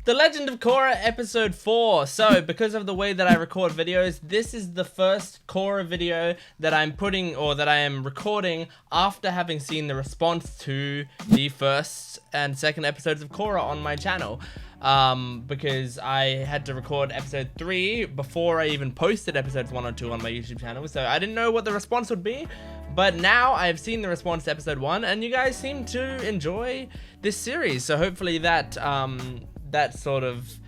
The Legend of Korra episode 4. So, because of the way that I record videos, this is the first Korra video that I'm putting, or that I am recording after having seen the response to the first and second episodes of Korra on my channel. Because I had to record episode 3 before I even posted episodes 1 or 2 on my YouTube channel, so I didn't know what the response would be. But now I've seen the response to episode 1, and you guys seem to enjoy this series, so hopefully that that sort of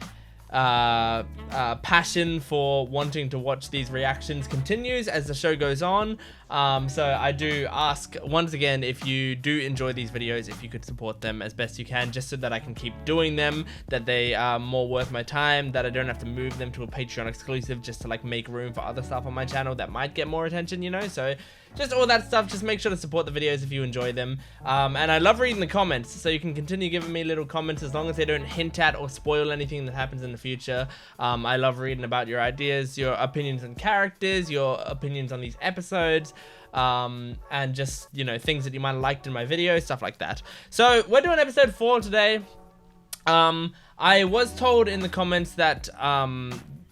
passion for wanting to watch these reactions continues as the show goes on. So I do ask once again, if you do enjoy these videos, if you could support them as best you can, just so that I can keep doing them, that they are more worth my time, that I don't have to move them to a Patreon exclusive just to like make room for other stuff on my channel that might get more attention, you know. So just all that stuff, just make sure to support the videos if you enjoy them. And I love reading the comments, so you can continue giving me little comments as long as they don't hint at or spoil anything that happens in the future. I love reading about your ideas, your opinions on characters, your opinions on these episodes, and just, you know, things that you might have liked in my videos, stuff like that. So we're doing episode 4 today. I was told in the comments that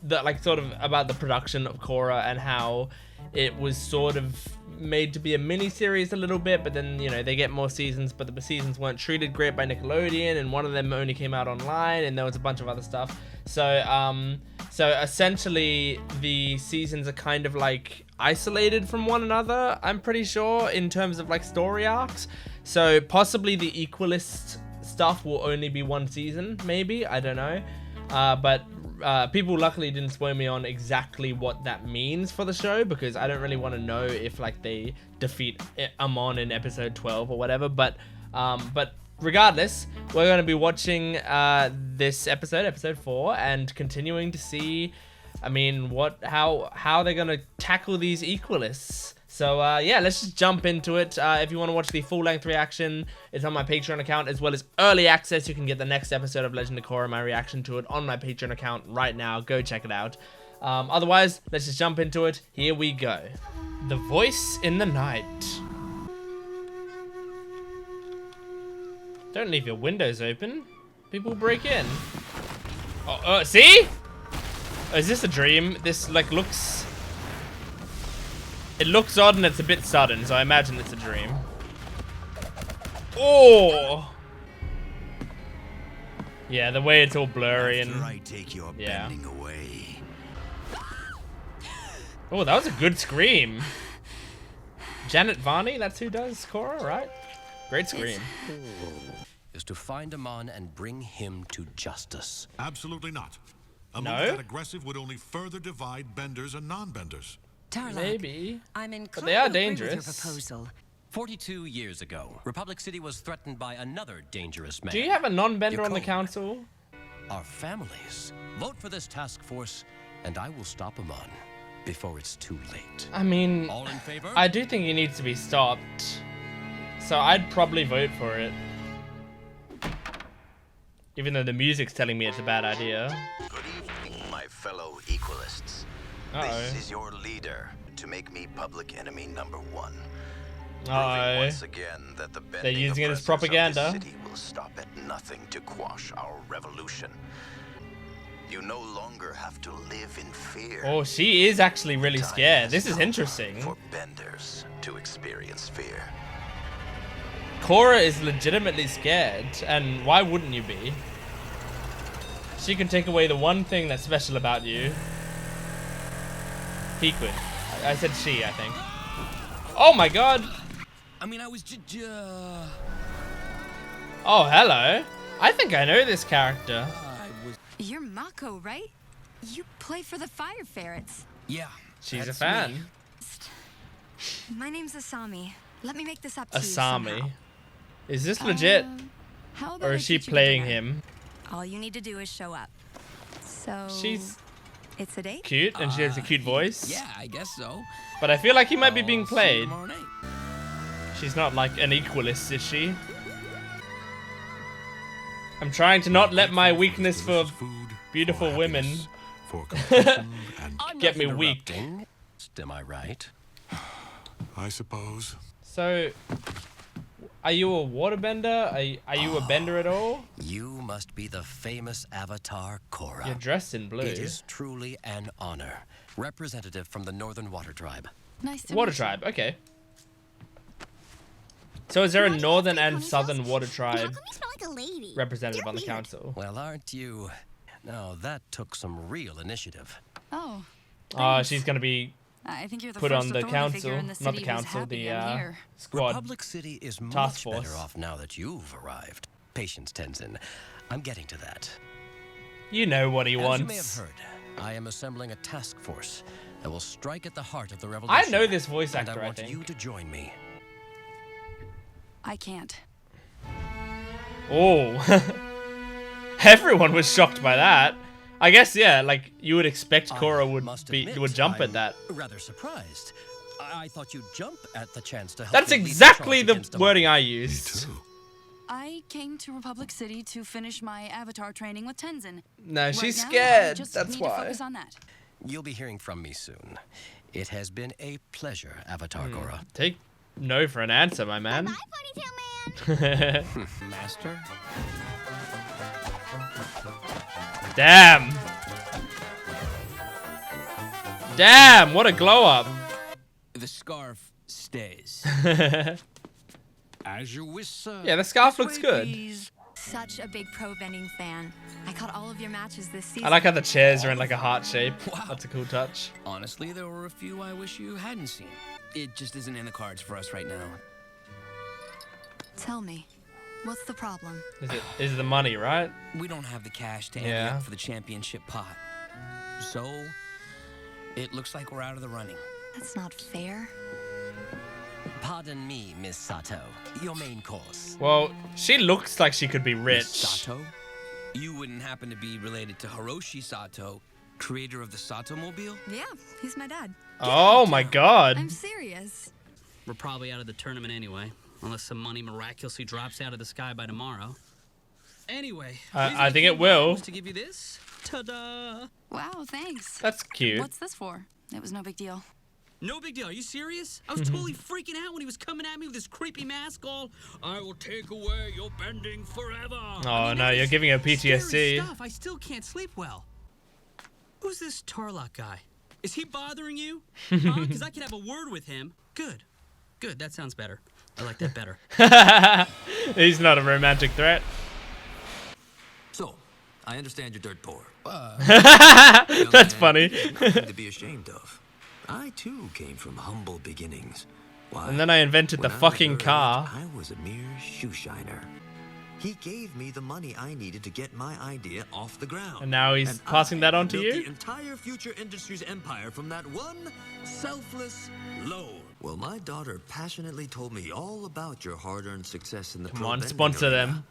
like sort of about the production of Korra and how it was sort of made to be a mini series a little bit, but then, you know, they get more seasons, but the seasons weren't treated great by Nickelodeon, and one of them only came out online, and there was a bunch of other stuff. So so essentially the seasons are kind of like isolated from one another, I'm pretty sure, in terms of like story arcs. So possibly the equalist stuff will only be one season, maybe, I don't know. But people luckily didn't spoil me on exactly what that means for the show, because I don't really want to know if like they defeat Amon in episode 12 or whatever. But regardless, we're going to be watching this episode 4, and continuing to see, I mean, how they're going to tackle these equalists. So yeah, let's just jump into it. If you want to watch the full-length reaction, it's on my Patreon account, as well as early access. You can get the next episode of Legend of Korra, my reaction to it, on my Patreon account right now. Go check it out. Otherwise, let's just jump into it. Here we go. The Voice in the Night. Don't leave your windows open. People break in. Oh, see? Oh, is this a dream? This like looks... It looks odd and it's a bit sudden, so I imagine it's a dream. Oh! Yeah, the way it's all blurry and... I take your bending away. Oh, that was a good scream. Janet Varney, that's who does Korra, right? Great scream. Is to find Amon and bring him to justice. Absolutely not. A move that aggressive would only further divide benders and non-benders. Maybe, I'm in but they are with your dangerous. proposal. 42 years ago, Republic City was threatened by another dangerous man. Do you have a non-bender on the council? Our families. Vote for this task force, and I will stop Amon before it's too late. I mean, All in favor? I do think he needs to be stopped. So I'd probably vote for it. Even though the music's telling me it's a bad idea. Good evening, my fellow equalists. This is your leader to make me public enemy number 1. Proving once again that the They're using it as propaganda. Of this city will stop at nothing to quash our revolution. You no longer have to live in fear. Oh, she is actually really scared. This is interesting. For benders to experience fear. Korra is legitimately scared, and why wouldn't you be? She can take away the one thing that's special about you. He could. I said she, I think. Oh my god! I mean, I was Oh, hello. I think I know this character. You're Mako, right? You play for the Fire Ferrets. Yeah. She's a fan. Me. My name's Asami. Let me make this up to you Asami. somehow. Is this legit? How about Or I is she teach you playing dinner? him? All you need to do is show up. So She's it's a date? cute, and she has a cute voice. Yeah, I guess so. But I feel like he might be being See you played. tomorrow night. She's not like an equalist, is she? I'm trying to not let my weakness for beautiful women get me weak. Am I right? I suppose. So, Are you a waterbender? Are you a bender at all? You must be the famous Avatar Korra. You're dressed in blue. It is truly an honor. Representative from the Northern Water Tribe. Nice to Water meet tribe, okay. So is there a northern and southern water tribe representative on the council? Well, aren't you? Now that took some real initiative. you. Oh. Oh, she's gonna be I think you're the put first on the authority council, figure in the not city the who's council, happy the I'm here. squad. Republic City is Task much force. better off now that you've arrived. Patience, Tenzin. I'm getting to that. You know what he As wants. you may have heard, I am assembling a task force that will strike at the heart of the revolution. I know this voice and actor, I I want think. you to join me. I can't. Oh. Everyone was shocked by that. I guess, yeah, like, you would expect Korra would jump at that. Rather surprised. I thought you'd jump at the chance to help. That's me lead exactly charge the against wording I Me used. too. I came to Republic City to finish my Avatar training with Tenzin. No, she's Right now, I scared. just That's need to why. focus on that. You'll be hearing from me soon. It has been a pleasure, Avatar Korra. Take no for an answer, my man. Bye, Ponytail Man. Master? Damn. Damn, what a glow up. The scarf stays. As you wish, sir. Yeah, the scarf This looks way, good. please. Such a big pro vending fan. I caught all of your matches this season. I like how the chairs are in like a heart shape. Wow. That's a cool touch. Honestly, there were a few I wish you hadn't seen. It just isn't in the cards for us right now. Tell me, what's the problem? Is it the money, right? We don't have the cash to ante Yeah. up for the championship pot. So, it looks like we're out of the running. That's not fair. Pardon me, Miss Sato. Your main course. Well, she looks like she could be Miss rich. Sato? You wouldn't happen to be related to Hiroshi Sato, creator of the Sato-mobile? Yeah, he's my dad. Oh my god. I'm serious. We're probably out of the tournament anyway, unless some money miraculously drops out of the sky by tomorrow. Anyway, I think it will. To give you this, ta-da! Wow, thanks. That's cute. What's this for? It was no big deal. No big deal. Are you serious? I was totally freaking out when he was coming at me with this creepy mask. All, I will take away your bending forever. Oh no, you're giving her Scary PTSD. stuff. I still can't sleep well. Who's this Tarlock guy? Is he bothering you? Huh? Because I could have a word with him. Good. Good. That sounds better. I like that better. He's not a romantic threat. So, I understand you're dirt poor. That's funny. Nothing to be ashamed of. I too came from humble beginnings. Why, And then I invented the when I was fucking your car. age, I was a mere shoe shiner. He gave me the money I needed to get my idea off the ground. And now he's And passing that on to built you? The entire Future Industries empire from that one selfless loan. Well, my daughter passionately told me all about your hard-earned success in the Come pro on, bending sponsor arena. them.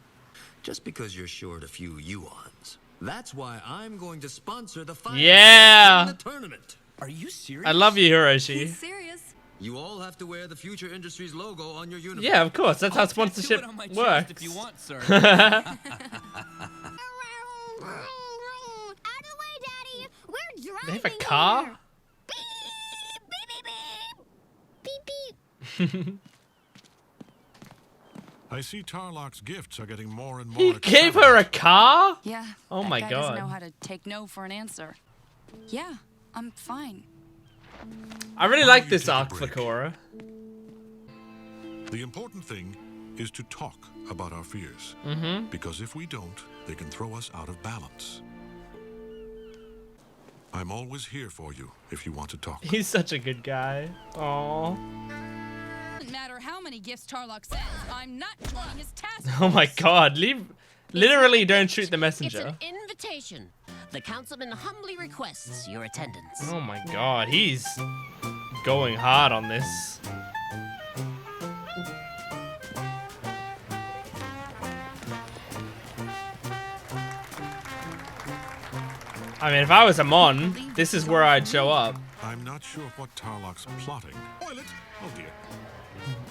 Just because you're short a few yuans. That's why I'm going to sponsor the final Yeah. in the tournament. Are you serious? I love you, Hiroshi. He's serious. You all have to wear the Future Industries logo on your uniform. Yeah, of course. That's how I'll tattoo sponsorship it on my chest works. if you want, sir. Out of the way, Daddy. We're driving. They have a car? here. Beep, beep, beep, beep. Beep, beep. I see Tarlock's gifts are getting more and more He gave her a car? Yeah. Oh that my guy God. doesn't know how to take no for an answer. Yeah, I'm fine. I really like this arc for Korra. The important thing is to talk about our fears. Because if we don't, they can throw us out of balance. I'm always here for you if you want to talk. He's such a good guy. Aww. Doesn't matter how many gifts Tarlock sends, I'm not joining his task. Oh my god. Literally don't shoot the It's messenger. an invitation. The councilman humbly requests your attendance. Oh my god. He's going hard on this. I mean, if I was Amon, this is where I'd show up. I'm not sure what Tarlock's plotting. Oil it! Oh dear.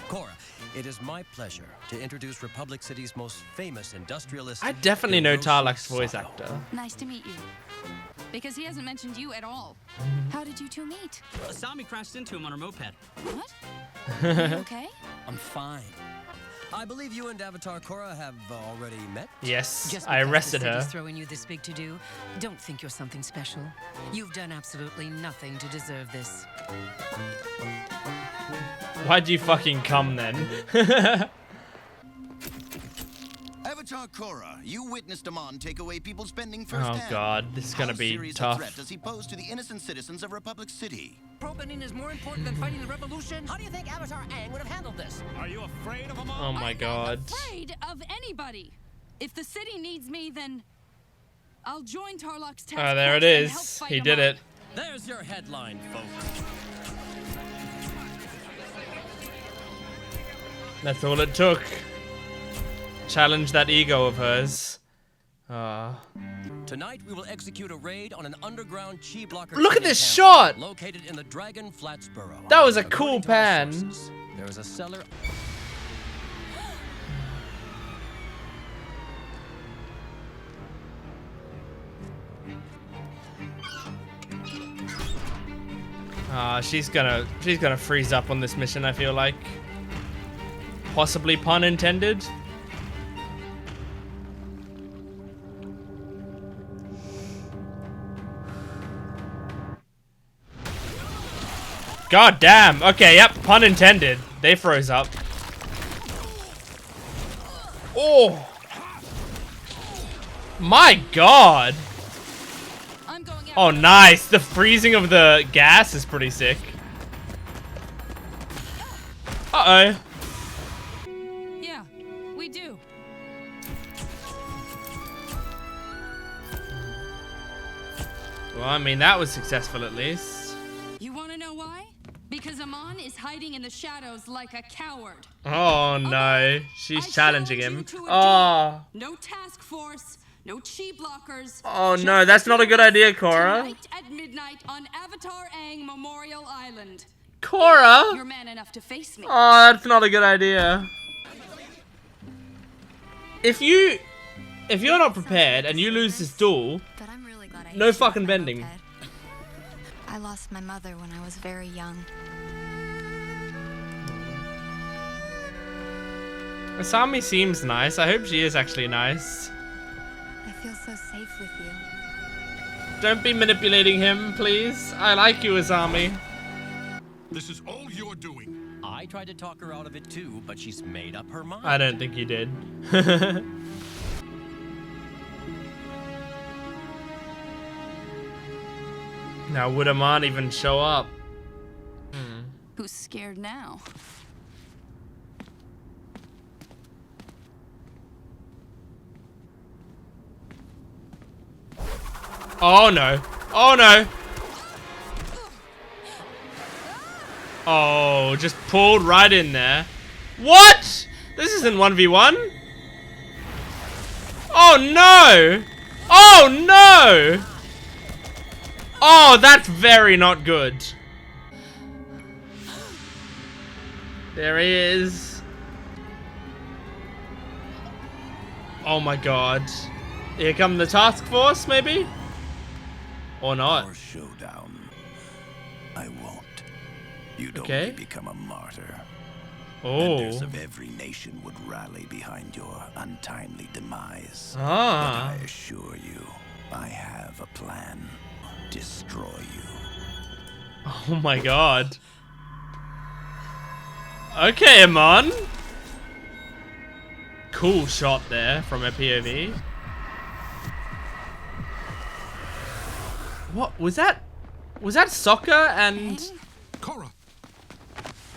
Korra, it is my pleasure to introduce Republic City's most famous industrialist. I definitely know Hiroshi Tarlock's voice Sato. actor. Nice to meet you. Because he hasn't mentioned you at all. How did you two meet? Asami crashed into him on her moped. What? Are you okay? I'm fine. I believe you and Avatar Korra have already met? Yes, Just I because arrested the her. city's throwing you this big to-do, don't think you're something special. You've done absolutely nothing to deserve this. Why'd you fucking come then? Avatar Korra, you witnessed Amon take away people's spending firsthand. Oh god, this is gonna be How serious tough. a threat does he pose to the innocent citizens of Republic City? Pro-bending is more important than fighting the revolution? How do you think Avatar Aang would have handled this? Are you afraid of Amon? Oh my god. Afraid of anybody. If the city needs me, then I'll join Tarlok's task Oh, there it force and help is. fight He him did off. it. There's your headline, folks. That's all it took. Challenge that ego of hers. Tonight we will execute a raid on an underground chi blocker. Look at training this camp shot! Located in the Dragon Flats Burrow. That was a cool According to our pan. sources, there is a cellar. She's gonna freeze up on this mission, I feel like. Possibly pun intended. God damn. Okay, yep, pun intended. They froze up. Oh. My god. Oh, nice. The freezing of the gas is pretty sick. Uh-oh. Yeah, we do. Well, I mean, that was successful at least. You want to know why? Because Amon is hiding in the shadows like a coward. Oh, no. She's challenging him. To a Oh. duel. No task force, no chi blockers. Oh, no. That's not a good idea, Korra. Tonight at midnight on Avatar Aang Memorial Island. Korra? You're man enough to face me. Oh, that's not a good idea. If you're not prepared and you lose this duel, But I'm really glad I no hitched fucking my bending. moped. I lost my mother when I was very young. Asami seems nice. I hope she is actually nice. I feel so safe with you. Don't be manipulating him, please. I like you, Asami. This is all you're doing. I tried to talk her out of it too, but she's made up her mind. I don't think you did. Now, would Amon even show up? Who's scared now? Oh no. Oh no. Oh, just pulled right in there. What? This isn't 1v1. Oh no. Oh no. Oh, that's very not good. There he is. Oh my god. Here come the task force, maybe? Or not. Our showdown. I won't. You'd Okay. only become a martyr. Oh. Members of every nation would rally behind your untimely demise. Ah. But I assure you, I have a plan. Destroy you. Oh my god. Okay, Amon. Cool shot there from a POV. What was that? Was that Sokka and Korra!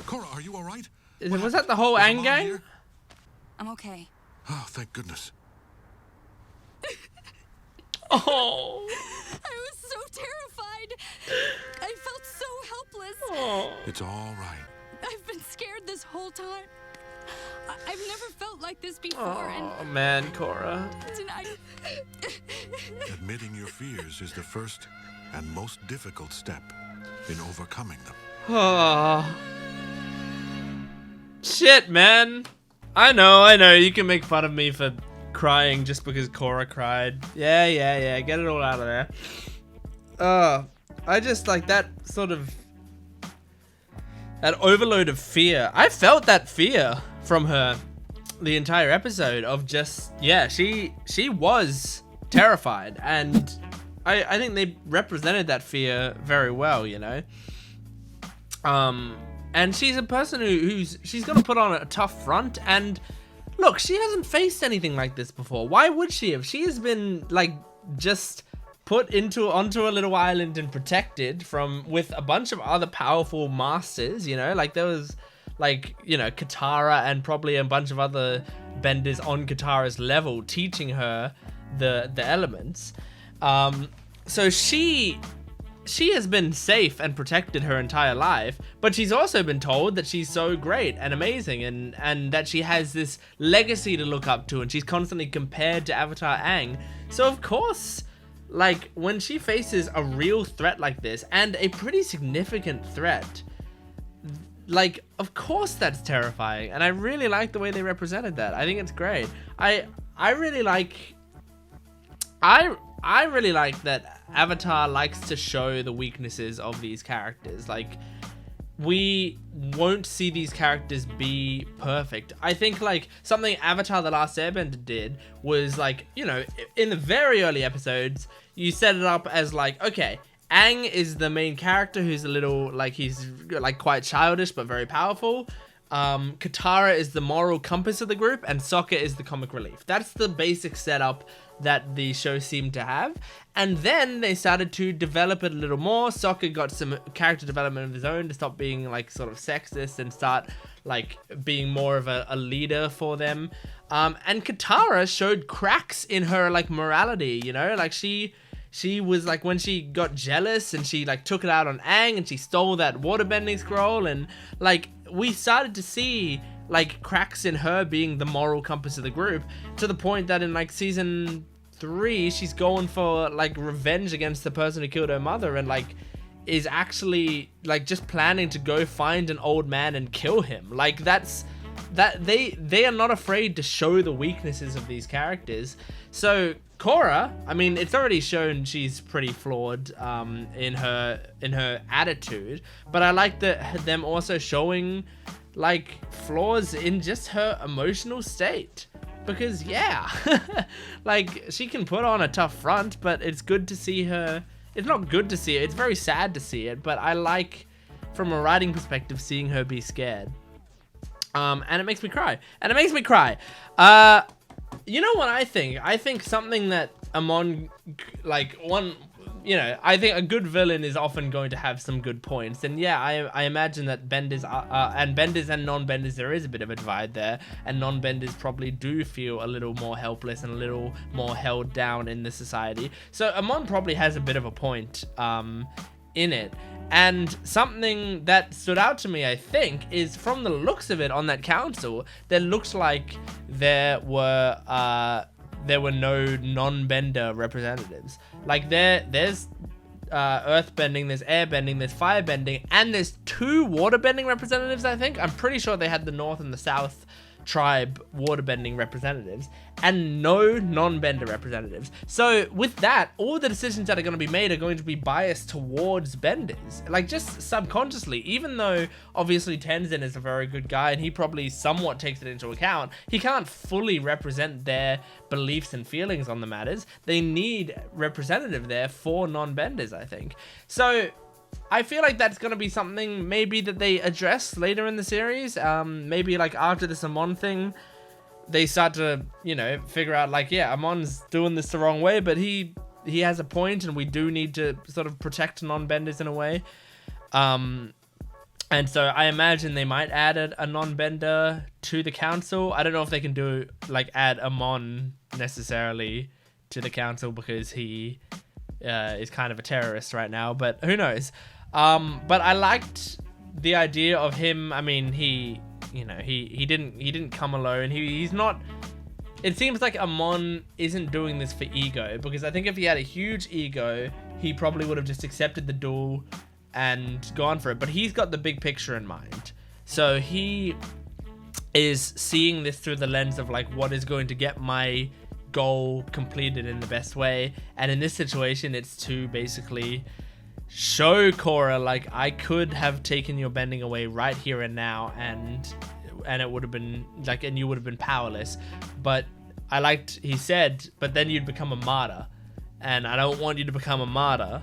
Korra, are you alright? was that the whole Was Aang Amon gang? here? I'm okay. Oh, thank goodness. Oh. I was so terrified. I felt so helpless. Oh. It's all right. I've been scared this whole time. I've never felt like this before, Oh man, Korra. and tonight. Admitting your fears is the first and most difficult step in overcoming them. Oh. Shit, man. I know. You can make fun of me for crying just because Korra cried. Yeah. Get it all out of there. I just like that sort of... that overload of fear. I felt that fear from her. the entire episode of just, yeah, she was terrified, and I think they represented that fear very well, you know. And she's a person she's got to put on a tough front, and look, she hasn't faced anything like this before. Why would she have? She has been like just put onto a little island and protected with a bunch of other powerful masters, you know, like there was like, you know, Katara and probably a bunch of other benders on Katara's level teaching her the elements. So she has been safe and protected her entire life, but she's also been told that she's so great and amazing, and that she has this legacy to look up to, and she's constantly compared to Avatar Aang. So of course, like, when she faces a real threat like this, and a pretty significant threat, like, of course that's terrifying, and I really like the way they represented that. I think it's great. I really like that Avatar likes to show the weaknesses of these characters. Like, we won't see these characters be perfect. I think, like, something Avatar The Last Airbender did was, like, you know, in the very early episodes, you set it up as, like, okay, Aang is the main character who's a little, like, he's, like, quite childish but very powerful. Katara is the moral compass of the group, and Sokka is the comic relief. That's the basic setup that the show seemed to have, and then they started to develop it a little more. Sokka got some character development of his own to stop being like sort of sexist and start like being more of a leader for them. And Katara showed cracks in her like morality, you know, like she was like, when she got jealous and she like took it out on Aang and she stole that waterbending scroll, and like we started to see like cracks in her being the moral compass of the group, to the point that in like season 3 she's going for like revenge against the person who killed her mother, and like is actually like just planning to go find an old man and kill him. Like that they are not afraid to show the weaknesses of these characters. So Korra, I mean, it's already shown she's pretty flawed in her attitude, but I like them also showing like flaws in just her emotional state, because yeah, like she can put on a tough front, but it's good to see her. It's not good to see it, it's very sad to see it, but I like, from a writing perspective, seeing her be scared. And it makes me cry. You know what I think? I think something that Amon, like, one, you know, I think a good villain is often going to have some good points. And yeah, I imagine that benders and benders and non-benders, there is a bit of a divide there. And non-benders probably do feel a little more helpless and a little more held down in the society. So Amon probably has a bit of a point in it. And something that stood out to me, I think, is from the looks of it on that council, there looks like there were no non-bender representatives. Like there's earthbending, there's airbending, there's firebending, and there's 2 waterbending representatives, I think. I'm pretty sure they had the North and the South tribe waterbending representatives, and no non-bender representatives. So with that, all the decisions that are going to be made are going to be biased towards benders, like just subconsciously. Even though obviously Tenzin is a very good guy and he probably somewhat takes it into account, he can't fully represent their beliefs and feelings on the matters. They need representative there for non-benders, I think. So I feel like that's going to be something maybe that they address later in the series. Maybe like after this Amon thing, they start to, you know, figure out like, yeah, Amon's doing this the wrong way, but he has a point, and we do need to sort of protect non-benders in a way. And so I imagine they might add a non-bender to the council. I don't know if they can do like add Amon necessarily to the council, because he is kind of a terrorist right now, but who knows. But I liked the idea of him. I mean, he didn't come alone. He's not. It seems like Amon isn't doing this for ego, because I think if he had a huge ego, he probably would have just accepted the duel and gone for it. But he's got the big picture in mind, so he is seeing this through the lens of like, what is going to get my goal completed in the best way. And in this situation, it's to basically show Korra like, I could have taken your bending away right here and now, and it would have been like, and you would have been powerless. But I liked, he said, but then you'd become a martyr, and I don't want you to become a martyr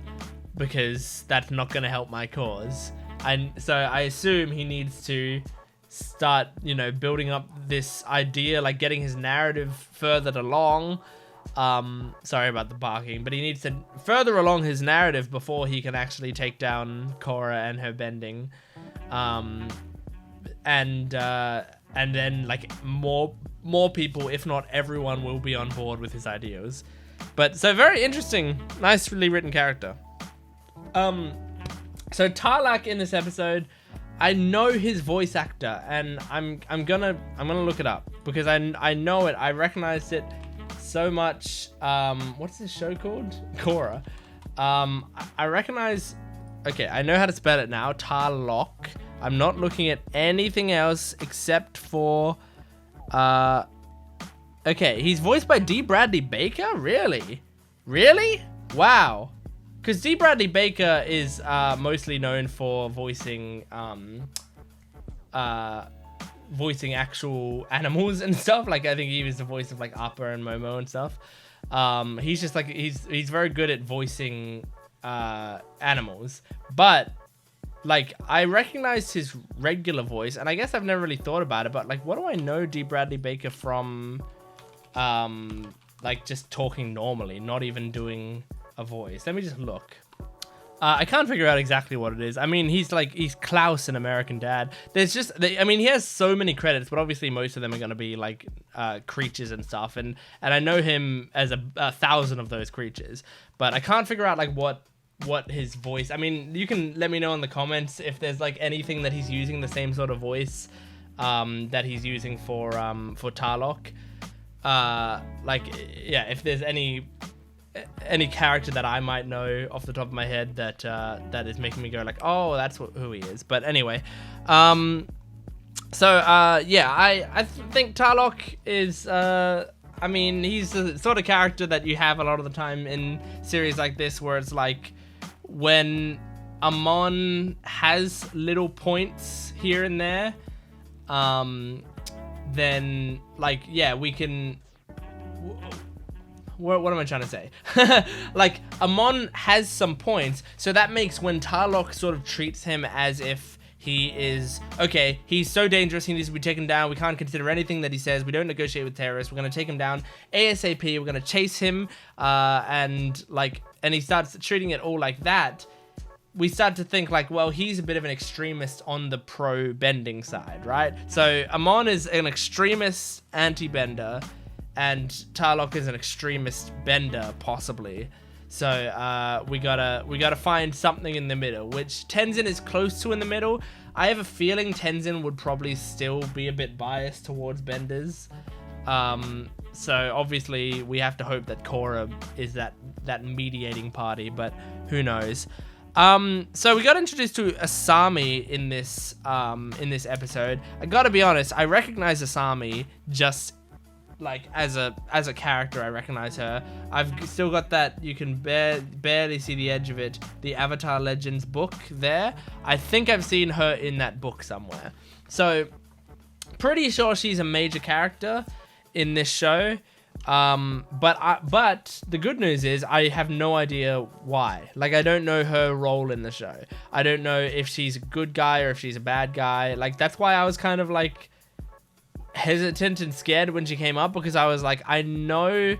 because that's not going to help my cause. And so I assume he needs to start, you know, building up this idea, like getting his narrative furthered along. Sorry about the barking, but he needs to further along his narrative before he can actually take down Korra and her bending. And then like more people, if not everyone, will be on board with his ideas. But so very interesting, nicely written character. So Tarlak in this episode, I know his voice actor, and I'm gonna look it up because I know it. I recognized it so much. What's this show called? Korra. I recognize. Okay, I know how to spell it now. Tarlok. I'm not looking at anything else except for. Okay, he's voiced by D. Bradley Baker. Really? Wow. Because D. Bradley Baker is mostly known for voicing voicing actual animals and stuff. Like I think he was the voice of like Appa and Momo and stuff. He's just like he's very good at voicing animals. But like I recognized his regular voice, and I guess I've never really thought about it. But like, what do I know D. Bradley Baker from? Like just talking normally, not even doing a voice. Let me just look. I can't figure out exactly what it is. I mean, he's Klaus in American Dad. There's just, I mean, he has so many credits, but obviously most of them are going to be like creatures and stuff. And I know him as a 1,000 of those creatures, but I can't figure out like what his voice. I mean, you can let me know in the comments if there's like anything that he's using the same sort of voice that he's using for Tarlok. Like, yeah, if there's any character that I might know off the top of my head that that is making me go like, oh, that's who he is. But anyway, yeah, I think Tarlok is, I mean, he's the sort of character that you have a lot of the time in series like this, where it's like when Amon has little points here and there, then like, yeah, we can. What am I trying to say? Like, Amon has some points, so that makes when Tarlok sort of treats him as if he is, okay, he's so dangerous, he needs to be taken down, we can't consider anything that he says, we don't negotiate with terrorists, we're going to take him down ASAP, we're going to chase him, and he starts treating it all like that. We start to think like, well, he's a bit of an extremist on the pro-bending side, right? So Amon is an extremist anti-bender, and Tarlok is an extremist bender, possibly. So we gotta find something in the middle, which Tenzin is close to in the middle. I have a feeling Tenzin would probably still be a bit biased towards benders. So obviously we have to hope that Korra is that mediating party, but who knows? So we got introduced to Asami in this episode. I gotta be honest, I recognize Asami just like as a character. I recognize her. I've still got that, you can barely see the edge of it, the Avatar Legends book there. I think I've seen her in that book somewhere. So pretty sure she's a major character in this show. But the good news is I have no idea why. Like, I don't know her role in the show. I don't know if she's a good guy or if she's a bad guy. Like, that's why I was kind of like hesitant and scared when she came up, because I was like, I know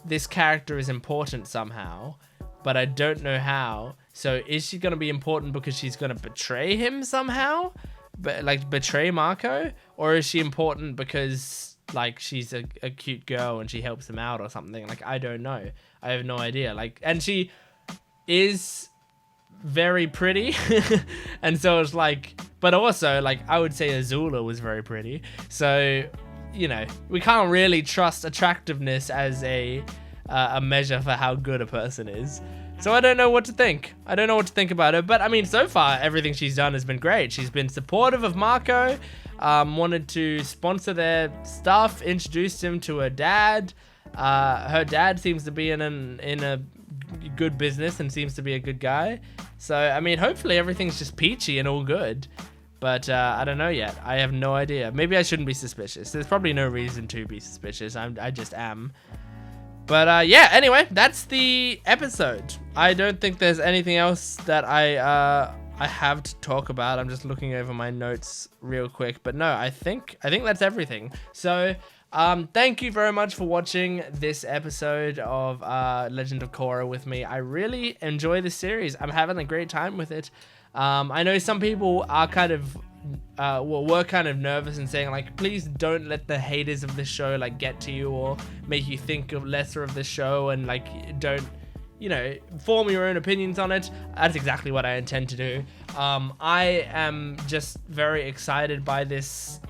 this character is important somehow, but I don't know how. So is she going to be important because she's going to betray him somehow? But like betray Mako? Or is she important because like she's a cute girl and she helps him out or something? Like, I don't know. I have no idea. Like, and she is very pretty. And so it's like, but also like I would say Azula was very pretty. So, you know, we can't really trust attractiveness as a measure for how good a person is. So I don't know what to think. I don't know what to think about her. But I mean, so far everything she's done has been great. She's been supportive of Mako, wanted to sponsor their stuff, introduced him to her dad. Her dad seems to be in a good business and seems to be a good guy. So I mean, hopefully everything's just peachy and all good. But I don't know yet. I have no idea. Maybe I shouldn't be suspicious. There's probably no reason to be suspicious. I just am. But yeah, anyway, that's the episode. I don't think there's anything else that I have to talk about. I'm just looking over my notes real quick. But no, I think that's everything. So thank you very much for watching this episode of Legend of Korra with me. I really enjoy this series. I'm having a great time with it. I know some people are kind of were kind of nervous and saying like, please don't let the haters of this show like get to you or make you think of lesser of this show, and like don't, you know, form your own opinions on it. That's exactly what I intend to do. I am just very excited by this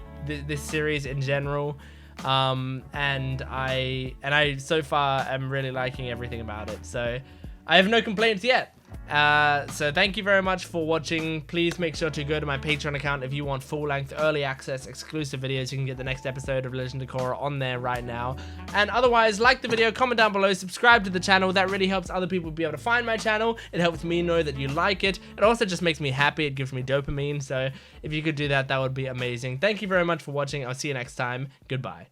series in general, and I so far am really liking everything about it. So I have no complaints yet. So thank you very much for watching. Please make sure to go to my Patreon account if you want full-length early access exclusive videos. You can get the next episode of Legend of Korra on there right now. And otherwise, like the video, comment down below, subscribe to the channel. That really helps other people be able to find my channel. It helps me know that you like it. It also just makes me happy. It gives me dopamine. So if you could do that, that would be amazing. Thank you very much for watching. I'll see you next time. Goodbye.